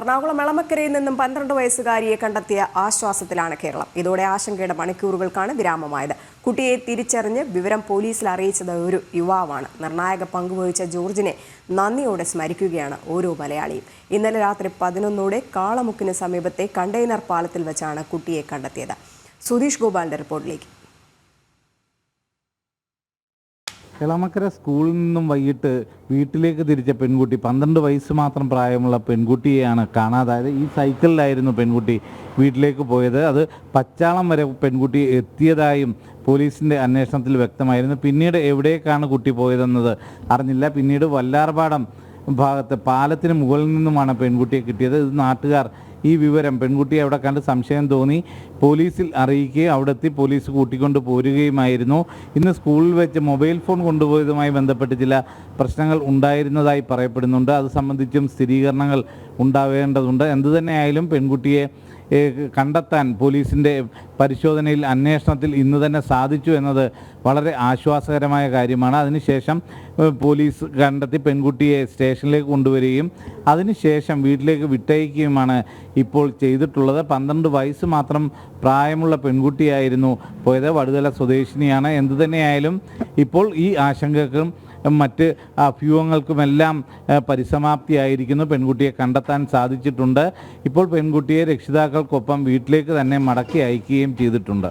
എറണാകുളം എളമക്കരയിൽ നിന്നും 12 വയസ്സുകാരിയെ കണ്ടെത്തിയ ആശ്വാസത്തിലാണ് കേരളം. ഇതോടെ ആശങ്കയുടെ മണിക്കൂറുകൾക്കാണ് വിരാമമായത്. കുട്ടിയെ തിരിച്ചറിഞ്ഞ് വിവരം പോലീസിൽ അറിയിച്ചത് ഒരു യുവാവാണ്. നിർണായക പങ്കുവഹിച്ച ജോർജിനെ നന്ദിയോടെ സ്മരിക്കുകയാണ് ഓരോ മലയാളിയും. ഇന്നലെ രാത്രി 11ഓടെ കാളമുക്കിന് സമീപത്തെ കണ്ടെയ്നർ പാലത്തിൽ വെച്ചാണ് കുട്ടിയെ കണ്ടെത്തിയത്. സുധീഷ് ഗോപാലിന്റെ റിപ്പോർട്ടിലേക്ക്. എളമക്കര സ്കൂളിൽ നിന്നും വൈകിട്ട് വീട്ടിലേക്ക് തിരിച്ച പെൺകുട്ടി, 12 വയസ്സ് മാത്രം പ്രായമുള്ള പെൺകുട്ടിയെയാണ് കാണാതായത്. ഈ സൈക്കിളിലായിരുന്നു പെൺകുട്ടി വീട്ടിലേക്ക് പോയത്. അത് പച്ചാളം വരെ പെൺകുട്ടി എത്തിയതായും പോലീസിൻ്റെ അന്വേഷണത്തിൽ വ്യക്തമായിരുന്നു. പിന്നീട് എവിടേക്കാണ് കുട്ടി പോയതെന്നത് അറിഞ്ഞില്ല. പിന്നീട് വല്ലാർപാടം ഭാഗത്ത് പാലത്തിന് മുകളിൽ നിന്നുമാണ് പെൺകുട്ടിയെ കിട്ടിയത്. ഇത് നാട്ടുകാർ ഈ വിവരം പെൺകുട്ടിയെ അവിടെ കണ്ട് സംശയം തോന്നി പോലീസിൽ അറിയിക്കുകയും അവിടെ എത്തി പോലീസ് കൂട്ടിക്കൊണ്ട് പോരുകയുമായിരുന്നു. ഇന്ന് സ്കൂളിൽ വെച്ച് മൊബൈൽ ഫോൺ കൊണ്ടുപോയതുമായി ബന്ധപ്പെട്ട് ചില പ്രശ്നങ്ങൾ ഉണ്ടായിരുന്നതായി പറയപ്പെടുന്നുണ്ട്. അത് സംബന്ധിച്ചും സ്ഥിരീകരണങ്ങൾ ഉണ്ടാവേണ്ടതുണ്ട്. എന്തുതന്നെയായാലും പെൺകുട്ടിയെ കണ്ടെത്താൻ പോലീസിൻ്റെ പരിശോധനയിൽ, അന്വേഷണത്തിൽ ഇന്ന് തന്നെ സാധിച്ചു എന്നത് വളരെ ആശ്വാസകരമായ കാര്യമാണ്. അതിനുശേഷം പോലീസ് കണ്ടെത്തി പെൺകുട്ടിയെ സ്റ്റേഷനിലേക്ക് കൊണ്ടുവരികയും അതിനുശേഷം വീട്ടിലേക്ക് വിട്ടയക്കുകയുമാണ് ഇപ്പോൾ ചെയ്തിട്ടുള്ളത്. 12 വയസ്സ് മാത്രം പ്രായമുള്ള പെൺകുട്ടിയായിരുന്നു പോയത്. വടുതല സ്വദേശിനിയാണ്. എന്തുതന്നെയായാലും ഇപ്പോൾ ഈ ആശങ്കക്കും മറ്റ് അഭ്യൂഹങ്ങൾക്കുമെല്ലാം പരിസമാപ്തിയായിരിക്കുന്നു. പെൺകുട്ടിയെ കണ്ടെത്താൻ സാധിച്ചിട്ടുണ്ട്. ഇപ്പോൾ പെൺകുട്ടിയെ രക്ഷിതാക്കൾക്കൊപ്പം വീട്ടിലേക്ക് തന്നെ മടക്കി അയക്കുകയും ചെയ്തിട്ടുണ്ട്.